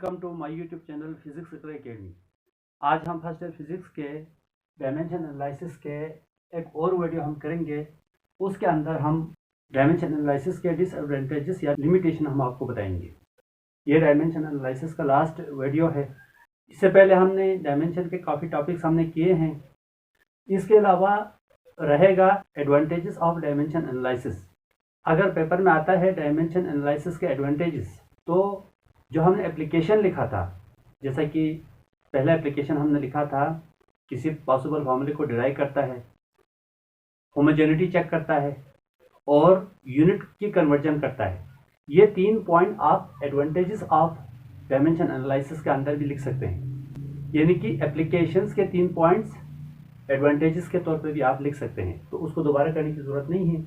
Welcome to my YouTube channel physics academy. आज हम first year physics के dimension analysis के एक और वीडियो हम करेंगे। उसके अंदर हम डायमेंशन एनालिसिस के डिसएडवांटेजेस या लिमिटेशन हम आपको बताएंगे। ये डायमेंशन एनालिसिस का लास्ट वीडियो है। इससे पहले हमने डायमेंशन के काफ़ी टॉपिक्स हमने किए हैं। इसके अलावा रहेगा एडवांटेजेस ऑफ डायमेंशन एनालिसिस। अगर पेपर में आता है डायमेंशन एनालिसिस के एडवांटेजेस, तो जो हमने एप्लीकेशन लिखा था, जैसा कि पहला एप्लीकेशन हमने लिखा था, किसी पॉसिबल फार्मूले को डिराइव करता है, होमोजेनिटी चेक करता है और यूनिट की कन्वर्जन करता है। ये 3 पॉइंट आप एडवांटेजेस ऑफ डायमेंशन एनालिसिस के अंदर भी लिख सकते हैं। यानी कि एप्लीकेशंस के 3 पॉइंट्स एडवांटेजेस के तौर पे भी आप लिख सकते हैं, तो उसको दोबारा करने की ज़रूरत नहीं है।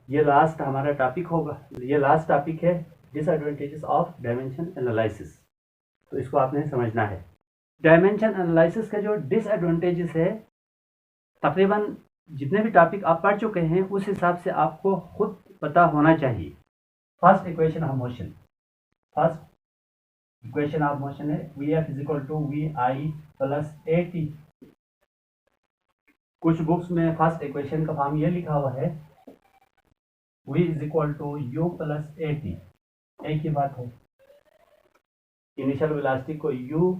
ये लास्ट हमारा टॉपिक होगा। ये लास्ट टॉपिक है डिसएडवांटेजेस ऑफ डायमेंशन एनालिसिस, तो इसको आपने समझना है। डायमेंशन एनालिसिस के जो डिसएडवांटेजेस है, तकरीबन जितने भी टॉपिक आप पढ़ चुके हैं उस हिसाब से आपको खुद पता होना चाहिए। First equation of motion, first equation of motion है Vf = Vi प्लस AT। कुछ बुक्स में फर्स्ट इक्वेशन का फॉर्म ये लिखा हुआ है V = U प्लस AT। एक ही बात है, इनिशियल वेलोसिटी को U,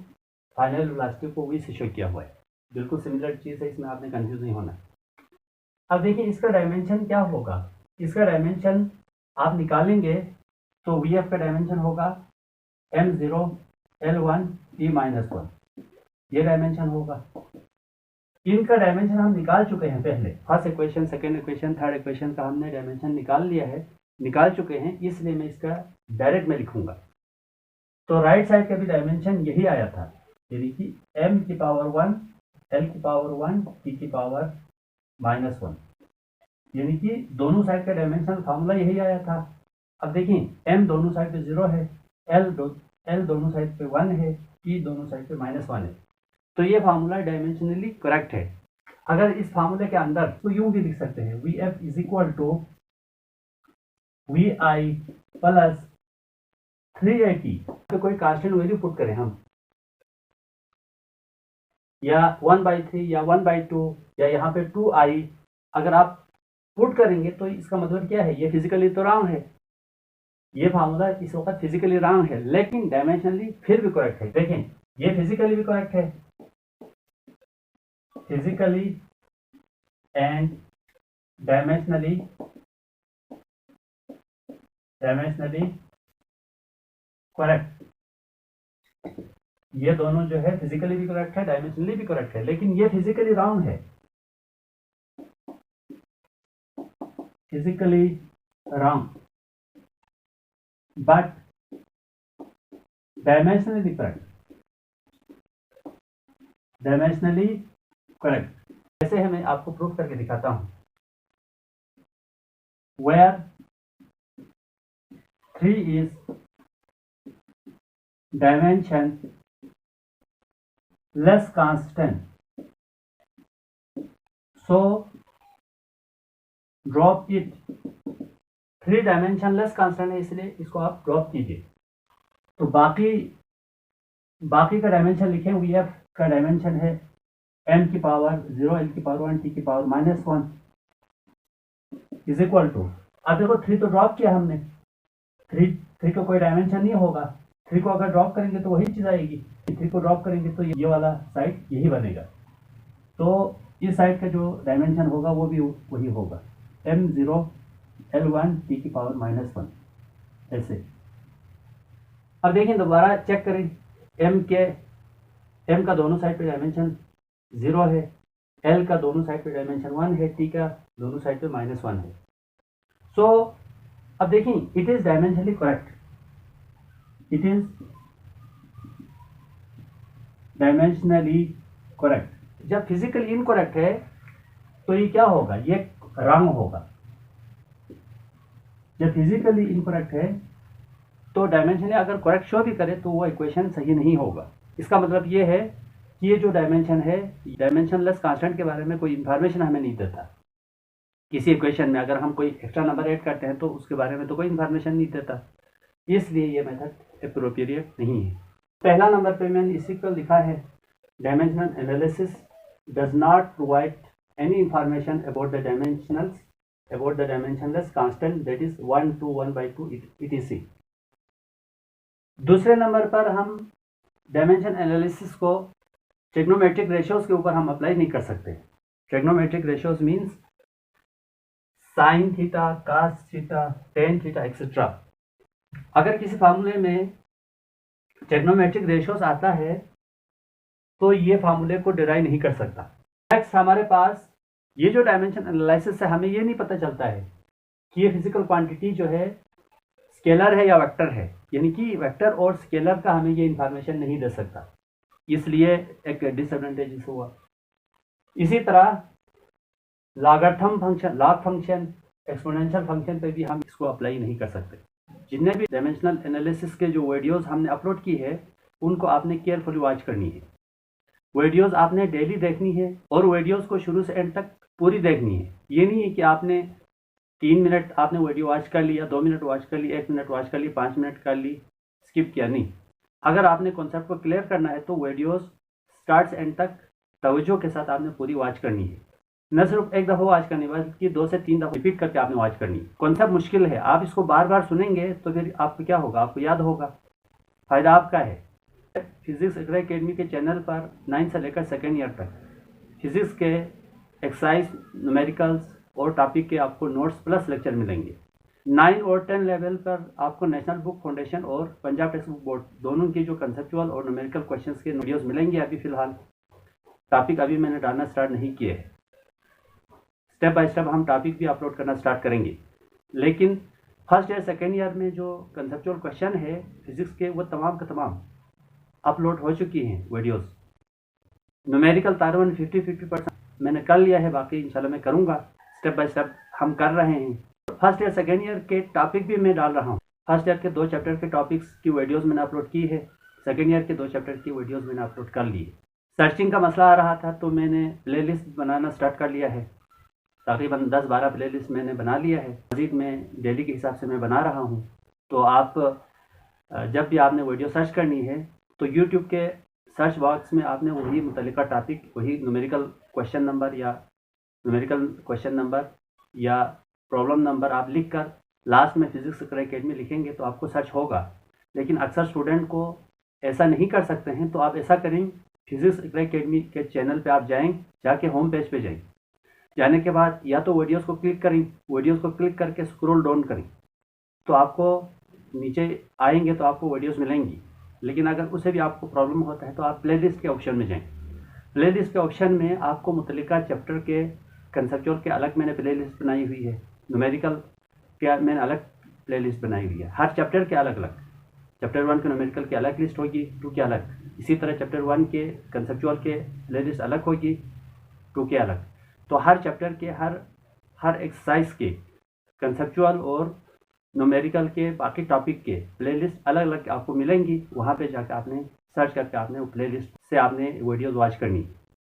फाइनल वेलोसिटी को V से शो किया हुआ है। बिल्कुल सिमिलर चीज़ है, इसमें आपने कंफ्यूज नहीं होना। अब देखिए इसका डायमेंशन क्या होगा। इसका डायमेंशन आप निकालेंगे तो Vf का डायमेंशन होगा m0 L1 T-1, ये डायमेंशन होगा। इनका डायमेंशन हम निकाल चुके हैं पहले। First equation, second equation, third equation का हमने डायमेंशन निकाल लिया है, निकाल चुके हैं, इसलिए मैं इसका डायरेक्ट में लिखूंगा। तो राइट साइड का भी डायमेंशन यही आया था, यानी कि m⁻1 L⁻1 T⁻⁻1, यानी कि दोनों साइड का डायमेंशन फार्मूला यही आया था। अब देखिए m दोनों साइड पे 0 है, L दोनों साइड पे 1 है, T दोनों साइड पे -1 है, तो ये फार्मूला डायमेंशनली करेक्ट है। अगर इस फार्मूले के अंदर तो यूं भी लिख सकते हैं Vf = Vi प्लस 3AT। तो कोई कांस्टेंट वैल्यू पुट करें हम, या 1/3 या 1/2 या यहाँ पे 2i, अगर आप पुट करेंगे तो इसका मतलब क्या है, ये फिजिकली तो रॉन्ग है। ये फार्मूला इस वक्त फिजिकली रॉन्ग है, लेकिन डायमेंशनली फिर भी करेक्ट है। देखें ये फिजिकली भी करेक्ट है, फिजिकली एंड डायमेंशनली करेक्ट। ये दोनों जो है फिजिकली भी करेक्ट है, डायमेंशनली भी करेक्ट है, लेकिन ये फिजिकली रॉन्ग है, physically wrong but dimensionally correct, dimensionally correct. जैसे है मैं आपको प्रूफ करके दिखाता हूं। Where 3 is dimension less constant, so drop it। 3 dimension less constant है, इसलिए इसको आप ड्रॉप कीजिए। तो बाकी का डायमेंशन लिखें। Vf का डायमेंशन है m⁻0 L⁻1 T⁻−1 is equal to, अब देखो 3 तो ड्रॉप किया हमने, 3 का कोई डायमेंशन नहीं होगा। 3 को अगर ड्रॉप करेंगे तो वही चीज़ आएगी, 3 को ड्रॉप करेंगे तो ये वाला साइड यही बनेगा। तो इस साइड का जो डायमेंशन होगा वो भी वही होगा, m0 L1 T⁻−1 ऐसे। अब देखिए दोबारा चेक करें, m का दोनों साइड पे डायमेंशन 0 है, L का दोनों साइड पे डायमेंशन 1 है, T का दोनों साइड पे -1 है। सो अब देखिए it is dimensionally correct, it is dimensionally correct. जब फिजिकली इनकरेक्ट है तो ये क्या होगा, ये रॉन्ग होगा। जब फिजिकली इनकरेक्ट है तो डायमेंशनली अगर करेक्ट शो भी करे तो वो इक्वेशन सही नहीं होगा। इसका मतलब ये है कि ये जो डायमेंशन है, डायमेंशनलेस कांस्टेंट के बारे में कोई इंफॉर्मेशन हमें नहीं देता। किसी इक्वेशन में अगर हम कोई एक्स्ट्रा नंबर ऐड करते हैं तो उसके बारे में तो कोई इंफॉर्मेशन नहीं देता, इसलिए ये मेथड अप्रोप्रिएट नहीं है। पहला नंबर पे मैंने इसी को लिखा है, dimensional analysis does not provide any information about the dimensionless constant that is 1 to 1/2 etc. दूसरे नंबर पर हम डायमेंशन एनालिसिस को ट्रिग्नोमेट्रिक रेशियोज के ऊपर हम अप्लाई नहीं कर सकते। Trigonometric ratios means sine theta, cos theta, tan theta etcetera. अगर किसी फार्मूले में ट्रिग्नोमेट्रिक रेशियोज आता है तो ये फार्मूले को डिराइव नहीं कर सकता। नेक्स्ट हमारे पास ये जो डायमेंशन एनालिसिस है, हमें ये नहीं पता चलता है कि ये फिजिकल क्वांटिटी जो है स्केलर है या वेक्टर है, यानी कि वेक्टर और स्केलर का हमें ये इंफॉर्मेशन नहीं दे सकता, इसलिए एक डिसएडवांटेज हुआ। इसी तरह logarithm function, log function, exponential function पे भी हम इसको अप्लाई नहीं कर सकते। जितने भी डायमेंशनल एनालिसिस के जो वीडियोस हमने अपलोड की है उनको आपने केयरफुली वॉच करनी है। वीडियोस आपने डेली देखनी है और वीडियोस को शुरू से एंड तक पूरी देखनी है। ये नहीं है कि आपने 3 मिनट आपने वीडियो वॉच कर लिया, 2 मिनट वॉच कर ली, 1 मिनट वॉच कर ली, 5 मिनट कर ली, स्किप किया, नहीं। अगर आपने कॉन्सेप्ट को क्लियर करना है तो वीडियोस स्टार्ट से एंड तक तवज्जो के साथ आपने पूरी वॉच करनी है। न सिर्फ एक दफ़ा वॉच करनी, बल्कि 2 से 3 दफ़ा रिपीट करके आपने वॉच करनी है। कॉन्सेप्ट मुश्किल है, आप इसको बार बार सुनेंगे तो फिर आपको क्या होगा, आपको याद होगा, फ़ायदा आपका है। फिजिक्स इकरा एकेडमी के चैनल पर 9 से लेकर 2nd ईयर तक फिजिक्स के एक्सरसाइज, न्यूमेरिकल्स और टॉपिक के आपको नोट्स प्लस लेक्चर मिलेंगे। 9 और 10 लेवल पर आपको नेशनल बुक फाउंडेशन और पंजाब टेक्स्ट बुक बोर्ड दोनों की जो कंसेप्चुअल और न्यूमेरिकल क्वेश्चंस के वीडियोस मिलेंगे। अभी फ़िलहाल टॉपिक अभी मैंने डालना स्टार्ट नहीं किए है, स्टेप बाय स्टेप हम टॉपिक भी अपलोड करना स्टार्ट करेंगे। लेकिन फर्स्ट ईयर 2nd ईयर में जो कंसेप्चुअल क्वेश्चन है फिजिक्स के, वो तमाम का तमाम अपलोड हो चुकी हैं वीडियोस। न्यूमेरिकल तकरीबन 50% मैंने कर लिया है, बाकी इंशाल्लाह मैं करूँगा, स्टेप बाय स्टेप हम कर रहे हैं। फर्स्ट ईयर 2nd ईयर के टॉपिक भी मैं डाल रहा हूँ। फर्स्ट ईयर के 2 चैप्टर के टॉपिक्स की वीडियोस मैंने अपलोड की है, 2nd ईयर के 2 चैप्टर की वीडियोस मैंने अपलोड कर ली है। सर्चिंग का मसला आ रहा था तो मैंने प्लेलिस्ट बनाना स्टार्ट कर लिया है, तकरीबन 10-12 प्लेलिस्ट मैंने बना लिया है। मज़ीद में डेली के हिसाब से मैं बना रहा हूँ। तो आप जब भी आपने वीडियो सर्च करनी है तो यूट्यूब के सर्च बॉक्स में आपने वही मुतल्लिका टॉपिक, वही न्यूमेरिकल क्वेश्चन नंबर या प्रॉब्लम नंबर आप लिख कर लास्ट में फिजिक्स इकरा एकेडमी लिखेंगे तो आपको सर्च होगा। लेकिन अक्सर स्टूडेंट को ऐसा नहीं कर सकते हैं, तो आप ऐसा करें, फिजिक्स इकरा एकेडमी के चैनल पे आप जाएं, जाके होम पेज पे जाएं। जाने के बाद या तो वीडियोस को क्लिक करें, वीडियोस को क्लिक करके स्क्रॉल डाउन करें तो आपको नीचे आएंगे तो आपको वीडियोस मिलेंगी। लेकिन अगर उसे भी आपको प्रॉब्लम होता है तो आप प्लेलिस्ट के ऑप्शन में जाएं। प्लेलिस्ट के ऑप्शन में आपको मुतल्लिका चैप्टर के कंसेप्चुअल के अलग मैंने प्लेलिस्ट बनाई हुई है, न्यूमेरिकल के मैंने अलग प्लेलिस्ट बनाई हुई है। हर चैप्टर के अलग अलग, चैप्टर 1 के न्यूमेरिकल की अलग लिस्ट होगी, 2 के अलग। इसी तरह चैप्टर 1 के कंसेप्चुअल के प्लेलिस्ट अलग होगी, 2 के अलग। तो हर चैप्टर के हर एक्सरसाइज के कंसेप्चुअल और न्यूमेरिकल के बाकी टॉपिक के प्लेलिस्ट अलग अलग आपको मिलेंगी। वहाँ पे जाकर आपने सर्च करके आपने वो प्लेलिस्ट से आपने वीडियोस वॉच करनी।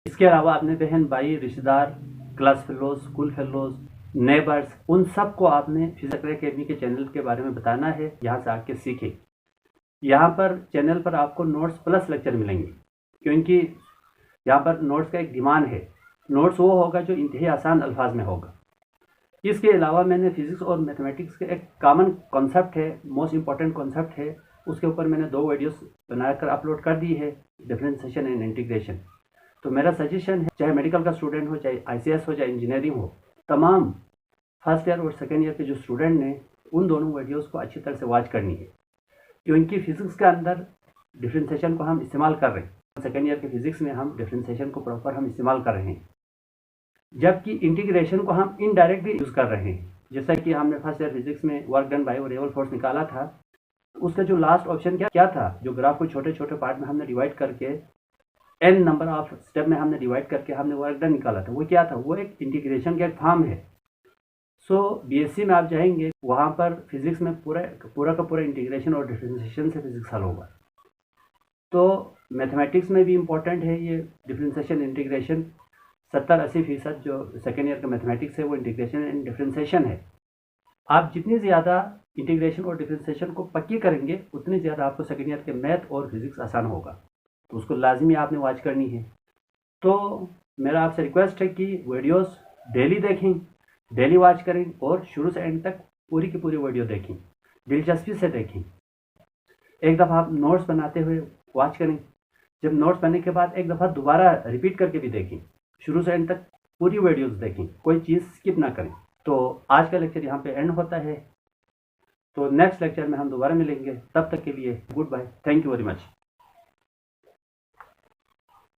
इसके अलावा अपने बहन भाई, रिश्तेदार, class fellows, school fellows, neighbours, उन सब को आपने फिजिक्स इकरा एकेडमी के चैनल के बारे में बताना है। यहाँ से आके सीखें। यहाँ पर चैनल पर आपको नोट्स प्लस लेक्चर मिलेंगे, क्योंकि यहाँ पर नोट्स का एक डिमांड है। नोट्स वो होगा जो इंतहाई आसान अल्फाज में होगा। इसके अलावा मैंने फिजिक्स और मैथमेटिक्स के एक कॉमन कॉन्सेप्ट है, मोस्ट इम्पॉर्टेंट कॉन्सेप्ट है, उसके ऊपर मैंने 2 वीडियोस बनाकर अपलोड कर दी है, डिफरेंशिएशन एंड इंटीग्रेशन। तो मेरा सजेशन है, चाहे मेडिकल का स्टूडेंट हो, चाहे ICS हो, चाहे इंजीनियरिंग हो, तमाम फर्स्ट ईयर और 2nd ईयर के जो स्टूडेंट ने उन दोनों वीडियोज़ को अच्छी तरह से वॉच करनी है, क्योंकि फिजिक्स के अंदर डिफरेंशिएशन को हम इस्तेमाल कर रहे हैं। 2nd ईयर के फिजिक्स में हम डिफरेंशिएशन को प्रॉपर हम इस्तेमाल कर रहे हैं, जबकि इंटीग्रेशन को हम इनडायरेक्टली यूज़ कर रहे हैं। जैसा कि हमने फर्स्ट ईयर फिजिक्स में work done by variable force निकाला था, उसका जो लास्ट ऑप्शन क्या था, जो ग्राफ को छोटे छोटे पार्ट में हमने डिवाइड करके n नंबर ऑफ स्टेप में हमने डिवाइड करके हमने वर्क डन निकाला था, वो क्या था, वो एक इंटीग्रेशन का एक फॉर्म है। सो BSc में आप जाएंगे, वहाँ पर फिजिक्स में पूरा का पूरा इंटीग्रेशन और डिफरेंशिएशन से फिजिक्स हल होगा। तो मैथमेटिक्स में भी इम्पोर्टेंट है ये डिफरेंशिएशन इंटीग्रेशन। 70-80% जो 2nd ईयर का मैथमेटिक्स है वो इंटीग्रेशन एंड डिफरेंशिएशन है। आप जितनी ज़्यादा इंटीग्रेशन और डिफरेंशिएशन को पक्की करेंगे उतनी ज़्यादा आपको सेकेंड ईयर के मैथ और फिज़िक्स आसान होगा, तो उसको लाजमी आपने वॉच करनी है। तो मेरा आपसे रिक्वेस्ट है कि वीडियोस डेली देखें, डेली वॉच करें और शुरू से एंड तक पूरी की पूरी वीडियो देखें, दिलचस्पी से देखें। एक दफ़ा आप नोट्स बनाते हुए वॉच करें, जब नोट्स बनने के बाद एक दफ़ा दोबारा रिपीट करके भी देखें, शुरू से एंड तक पूरी वीडियोस देखें, कोई चीज़ स्किप ना करें। तो आज का लेक्चर यहाँ पे एंड होता है, तो नेक्स्ट लेक्चर में हम दोबारा मिलेंगे, तब तक के लिए good bye, thank you very much.